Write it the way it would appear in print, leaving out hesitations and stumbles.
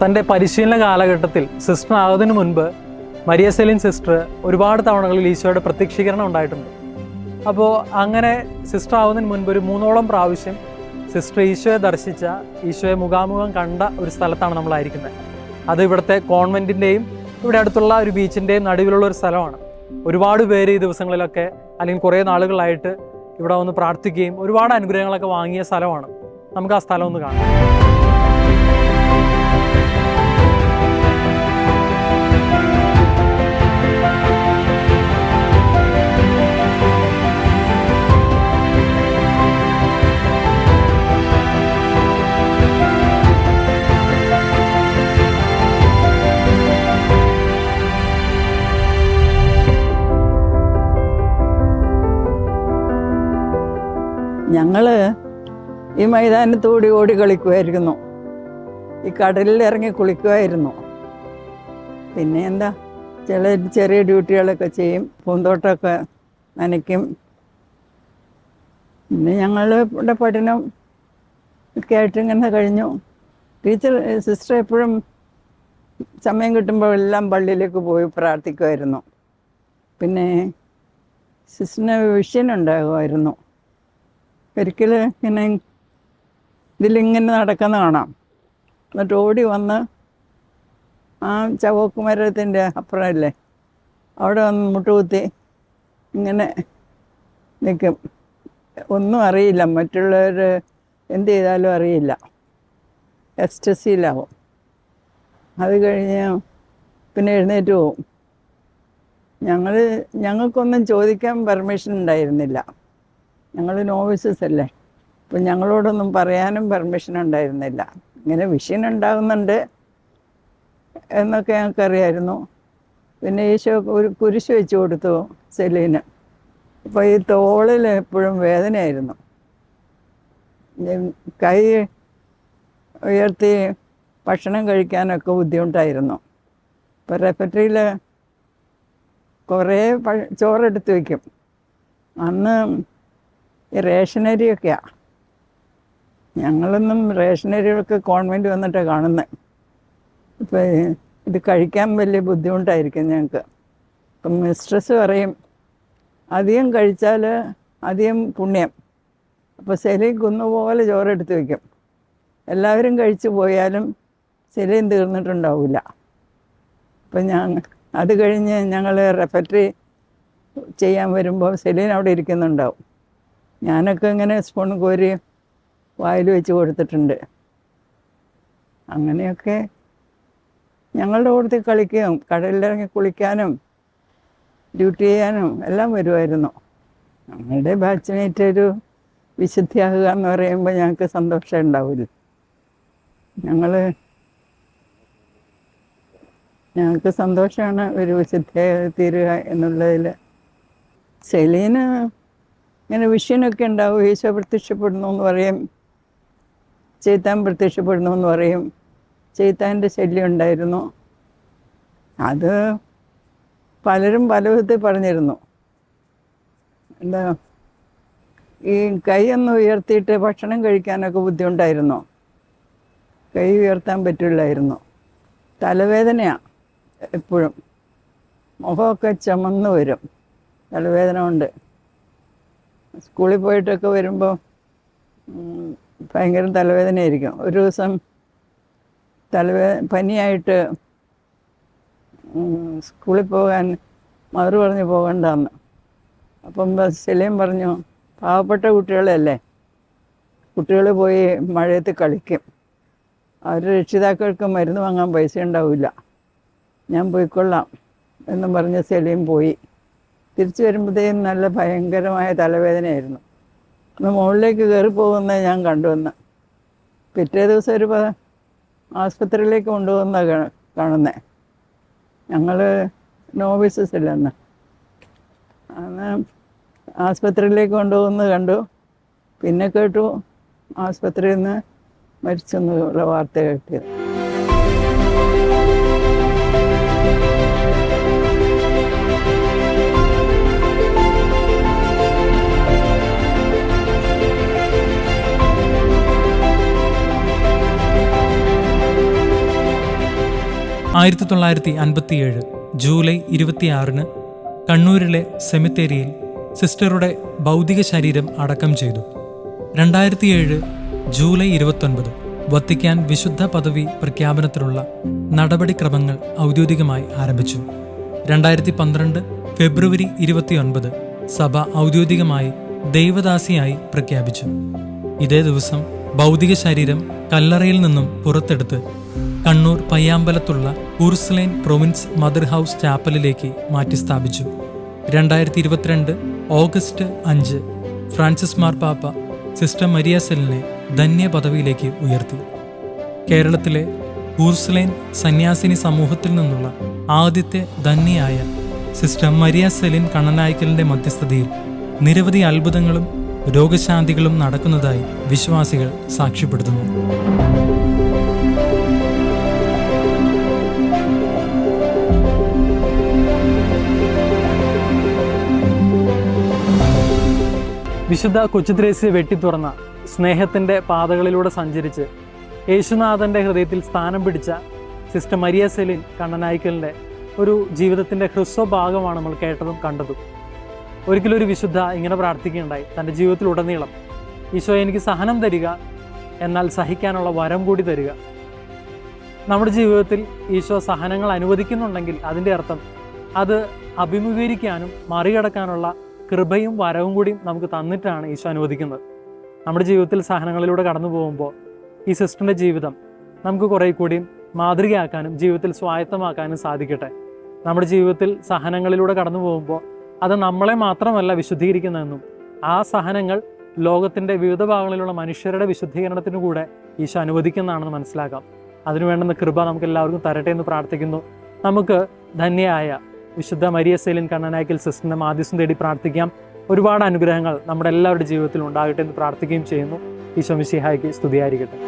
തൻ്റെ പരിശീലന കാലഘട്ടത്തിൽ സിസ്റ്റർ ആകുന്നതിന് മുൻപ് മരിയ സെലിൻ സിസ്റ്റർ ഒരുപാട് തവണകളിൽ ഈശോയുടെ പ്രത്യക്ഷീകരണം ഉണ്ടായിട്ടുണ്ട്. അപ്പോൾ അങ്ങനെ സിസ്റ്റർ ആവുന്നതിന് മുൻപ് ഒരു 3ഓളം പ്രാവശ്യം സിസ്റ്റർ ഈശോയെ ദർശിച്ച, ഈശോയെ മുഖാമുഖം കണ്ട ഒരു സ്ഥലത്താണ് നമ്മളായിരിക്കുന്നത്. അത് ഇവിടുത്തെ കോൺവെൻറ്റിൻ്റെയും ഇവിടെ അടുത്തുള്ള ഒരു ബീച്ചിൻ്റെയും നടുവിലുള്ള ഒരു സ്ഥലമാണ്. ഒരുപാട് പേര് ഈ ദിവസങ്ങളിലൊക്കെ അല്ലെങ്കിൽ കുറേ നാളുകളായിട്ട് ഇവിടെ വന്ന് പ്രാർത്ഥിക്കുകയും ഒരുപാട് അനുഗ്രഹങ്ങളൊക്കെ വാങ്ങിയ സ്ഥലമാണ്. നമുക്ക് ആ സ്ഥലം ഒന്ന് കാണാം. ഞങ്ങൾ ഈ മൈതാനത്തോടി ഓടി കളിക്കുമായിരുന്നു, ഈ കടലിൽ ഇറങ്ങി കുളിക്കുമായിരുന്നു. പിന്നെ എന്താ, ചെറിയ ഡ്യൂട്ടികളൊക്കെ ചെയ്യും, പൂന്തോട്ടമൊക്കെ നനയ്ക്കും. പിന്നെ ഞങ്ങളുടെ പഠനം ഒക്കെ ആയിട്ട് ഇങ്ങനെ കഴിഞ്ഞു. സിസ്റ്റർ എപ്പോഴും സമയം കിട്ടുമ്പോഴെല്ലാം പള്ളിയിലേക്ക് പോയി പ്രാർത്ഥിക്കുമായിരുന്നു. പിന്നെ സിസ്റ്ററിന് വിഷൻ ഉണ്ടാകുമായിരുന്നു. ഒരിക്കൽ ഇങ്ങനെ ഇതിലിങ്ങനെ നടക്കുന്ന കാണാം. എന്നിട്ട് ഓടി വന്ന് ആ ചവക്ക് മരത്തിൻ്റെ അപ്പുറമല്ലേ അവിടെ വന്ന് മുട്ടുകുത്തി ഇങ്ങനെ നിൽക്കും. ഒന്നും അറിയില്ല, മറ്റുള്ളവർ എന്ത് ചെയ്താലും അറിയില്ല, എക്സ്റ്റസിയിലാവും. അത് കഴിഞ്ഞ് പിന്നെ എഴുന്നേറ്റ് പോവും. ഞങ്ങൾക്കൊന്നും ചോദിക്കാൻ പെർമിഷൻ ഉണ്ടായിരുന്നില്ല. ഞങ്ങൾ നോവിസസ് അല്ലേ, അപ്പം ഞങ്ങളോടൊന്നും പറയാനും പെർമിഷൻ ഉണ്ടായിരുന്നില്ല. ഇങ്ങനെ വിഷൻ ഉണ്ടാകുന്നുണ്ട് എന്നൊക്കെ ഞങ്ങൾക്കറിയായിരുന്നു. പിന്നെ ഈശോ ഒരു കുരിശ് വെച്ച് കൊടുത്തു സെലീന്. അപ്പോൾ ഈ തോളിൽ എപ്പോഴും വേദനയായിരുന്നു. കൈ ഉയർത്തി ഭക്ഷണം കഴിക്കാനൊക്കെ ബുദ്ധിമുട്ടായിരുന്നു. ഇപ്പോൾ റെഫറ്ററിയിൽ കുറേ ചോറെടുത്ത് വയ്ക്കും. അന്ന് ഈ റേഷനരിയൊക്കെയാണ്. ഞങ്ങളൊന്നും റേഷനരികളൊക്കെ കോൺവെൻറ്റ് വന്നിട്ടാണ് കാണുന്നത്. ഇപ്പോൾ ഇത് കഴിക്കാൻ വലിയ ബുദ്ധിമുട്ടായിരിക്കും ഞങ്ങൾക്ക്. ഇപ്പം മിസ്ട്രസ് പറയും അധികം കഴിച്ചാൽ അധികം പുണ്യം. അപ്പോൾ സെലീൻ കുന്നുപോലെ ചോറെടുത്ത് വയ്ക്കും. എല്ലാവരും കഴിച്ചു പോയാലും സെലീൻ തീർന്നിട്ടുണ്ടാവില്ല. അപ്പം അത് കഴിഞ്ഞ് ഞങ്ങൾ റെഫറ്ററി ചെയ്യാൻ വരുമ്പോൾ സെലീൻ അവിടെ ഇരിക്കുന്നുണ്ടാവും. ഞാനൊക്കെ ഇങ്ങനെ സ്പൂൺ കോരി വായിൽ വെച്ച് കൊടുത്തിട്ടുണ്ട്. അങ്ങനെയൊക്കെ ഞങ്ങളുടെ കൂട്ടത്തിൽ കളിക്കുകയും കടലിലിറങ്ങി കുളിക്കാനും ഡ്യൂട്ടി ചെയ്യാനും എല്ലാം വരുമായിരുന്നു. ഞങ്ങളുടെ ബാച്ച്മേറ്റ് ഒരു വിശുദ്ധിയാകുക എന്ന് പറയുമ്പോൾ ഞങ്ങൾക്ക് സന്തോഷം ഉണ്ടാവില്ല. ഞങ്ങൾക്ക് സന്തോഷമാണ് ഒരു വിശുദ്ധിയായി തീരുക എന്നുള്ളതിൽ. സെലീന് ഇങ്ങനെ വിഷനൊക്കെ ഉണ്ടാവും. ഈശോ പ്രത്യക്ഷപ്പെടുന്നു എന്ന് പറയും, ചെയ്ത്താൻ പ്രത്യക്ഷപ്പെടുന്നു എന്ന് പറയും. ചെയ്ത്താൻ്റെ ശല്യം ഉണ്ടായിരുന്നു. അത് പലരും പല വിധത്തിൽ പറഞ്ഞിരുന്നു. എന്താ, ഈ കൈയൊന്ന് ഉയർത്തിയിട്ട് ഭക്ഷണം കഴിക്കാനൊക്കെ ബുദ്ധിമുട്ടായിരുന്നു. കൈ ഉയർത്താൻ പറ്റില്ലായിരുന്നു. തലവേദനയാണ് എപ്പോഴും, മുഖമൊക്കെ ചുമന്ന് വരും തലവേദന കൊണ്ട്. സ്കൂളിൽ പോയിട്ടൊക്കെ വരുമ്പോൾ ഭയങ്കര തലവേദനയായിരിക്കും. ഒരു ദിവസം പനിയായിട്ട് സ്കൂളിൽ പോകാൻ മദർ പറഞ്ഞ് പോകണ്ടെന്ന്. അപ്പം സെലീൻ പറഞ്ഞു, പാവപ്പെട്ട കുട്ടികളല്ലേ, കുട്ടികൾ പോയി മഴയത്ത് കളിക്കും, അവരുടെ രക്ഷിതാക്കൾക്ക് മരുന്ന് വാങ്ങാൻ പൈസ ഉണ്ടാവില്ല, ഞാൻ പോയിക്കൊള്ളാം എന്നും പറഞ്ഞ് സെലീൻ പോയി. തിരിച്ചു വരുമ്പോഴത്തേക്കും നല്ല ഭയങ്കരമായ തലവേദനയായിരുന്നു. ഒന്ന് മുകളിലേക്ക് കയറി പോകുന്നത് ഞാൻ കണ്ടുവന്ന്. പിറ്റേ ദിവസം ഒരു ആസ്പത്രിയിലേക്ക് കൊണ്ടുപോകുന്ന കാണുന്നത്. ഞങ്ങൾ നോവിസസ് അല്ലെന്ന്. അന്ന് ആസ്പത്രിയിലേക്ക് കൊണ്ടുപോകുന്നത് കണ്ടു. പിന്നെ കേട്ടു ആസ്പത്രിയിൽ നിന്ന് മരിച്ചെന്നുള്ള വാർത്ത കേട്ടത്. 1957 ജൂലൈ 26 കണ്ണൂരിലെ സെമിത്തേരിയിൽ സിസ്റ്ററുടെ ഭൗതിക ശരീരം അടക്കം ചെയ്തു. 2007 ജൂലൈ 29 വത്തിക്കാൻ വിശുദ്ധ പദവി പ്രഖ്യാപനത്തിലുള്ള നടപടിക്രമങ്ങൾ ഔദ്യോഗികമായി ആരംഭിച്ചു. 2012 ഫെബ്രുവരി 29 സഭ ഔദ്യോഗികമായി ദൈവദാസിയായി പ്രഖ്യാപിച്ചു. ഇതേ ദിവസം ഭൗതിക ശരീരം കല്ലറയിൽ നിന്നും പുറത്തെടുത്ത് കണ്ണൂർ പയ്യാമ്പലത്തുള്ള ഊർസ്ലേൻ പ്രൊവിൻസ് മദർ ഹൗസ് ചാപ്പലിലേക്ക് മാറ്റി സ്ഥാപിച്ചു. 2022 ഓഗസ്റ്റ് 5 ഫ്രാൻസിസ് മാർപ്പാപ്പ സിസ്റ്റർ മരിയ സെലിനെ ധന്യ പദവിയിലേക്ക് ഉയർത്തി. കേരളത്തിലെ ഊർസ്ലേൻ സന്യാസിനി സമൂഹത്തിൽ നിന്നുള്ള ആദ്യത്തെ ധന്യയായ സിസ്റ്റർ മരിയ സെലിൻ കണ്ണനായ്ക്കലിന്റെ മധ്യസ്ഥതയിൽ നിരവധി അത്ഭുതങ്ങളും രോഗശാന്തികളും നടക്കുന്നതായി വിശ്വാസികൾ സാക്ഷ്യപ്പെടുത്തുന്നു. വിശുദ്ധ കൊച്ചുത്രേസ്യ വെട്ടിത്തുറന്ന സ്നേഹത്തിൻ്റെ പാതകളിലൂടെ സഞ്ചരിച്ച് യേശുനാഥൻ്റെ ഹൃദയത്തിൽ സ്ഥാനം പിടിച്ച സിസ്റ്റർ മരിയ സെലിൻ കണ്ണനായ്ക്കലിൻ്റെ ഒരു ജീവിതത്തിൻ്റെ ഹ്രസ്വഭാഗമാണ് നമ്മൾ കേട്ടതും കണ്ടതും. ഒരിക്കലും ഒരു വിശുദ്ധ ഇങ്ങനെ പ്രാർത്ഥിക്കുകയുണ്ടായി, തൻ്റെ ജീവിതത്തിലുടനീളം ഈശോ എനിക്ക് സഹനം തരിക, എന്നാൽ സഹിക്കാനുള്ള വരം കൂടി തരിക. നമ്മുടെ ജീവിതത്തിൽ ഈശോ സഹനങ്ങൾ അനുവദിക്കുന്നുണ്ടെങ്കിൽ അതിൻ്റെ അർത്ഥം അത് അഭിമുഖീകരിക്കാനും മറികടക്കാനുള്ള കൃപയും വരവും കൂടിയും നമുക്ക് തന്നിട്ടാണ് ഈശോ അനുവദിക്കുന്നത്. നമ്മുടെ ജീവിതത്തിൽ സഹനങ്ങളിലൂടെ കടന്നു പോകുമ്പോൾ ഈ സിസ്റ്ററിൻ്റെ ജീവിതം നമുക്ക് കുറേ കൂടിയും മാതൃകയാക്കാനും ജീവിതത്തിൽ സ്വായത്തമാക്കാനും സാധിക്കട്ടെ. നമ്മുടെ ജീവിതത്തിൽ സഹനങ്ങളിലൂടെ കടന്നു പോകുമ്പോൾ അത് നമ്മളെ മാത്രമല്ല വിശുദ്ധീകരിക്കുന്നതെന്നും ആ സഹനങ്ങൾ ലോകത്തിൻ്റെ വിവിധ ഭാഗങ്ങളിലുള്ള മനുഷ്യരുടെ വിശുദ്ധീകരണത്തിനു കൂടെ ഈശോ അനുവദിക്കുന്നതാണെന്ന് മനസ്സിലാക്കാം. അതിനു വേണ്ടുന്ന കൃപ നമുക്ക് എല്ലാവർക്കും തരട്ടെ എന്ന് പ്രാർത്ഥിക്കുന്നു. നമുക്ക് ധന്യയായ വിശുദ്ധ മരിയ സെലിൻ കണ്ണനായ്ക്കൽ സിസ്റ്ററിൻ്റെ മാധ്യസ്ഥം തേടി പ്രാർത്ഥിക്കാം. ഒരുപാട് അനുഗ്രഹങ്ങൾ നമ്മുടെ എല്ലാവരുടെ ജീവിതത്തിൽ ഉണ്ടാകട്ടെ എന്ന് പ്രാർത്ഥിക്കുകയും ചെയ്യുന്നു. ഈശോ മിശിഹായ്ക്ക് സ്തുതിയായിരിക്കട്ടെ.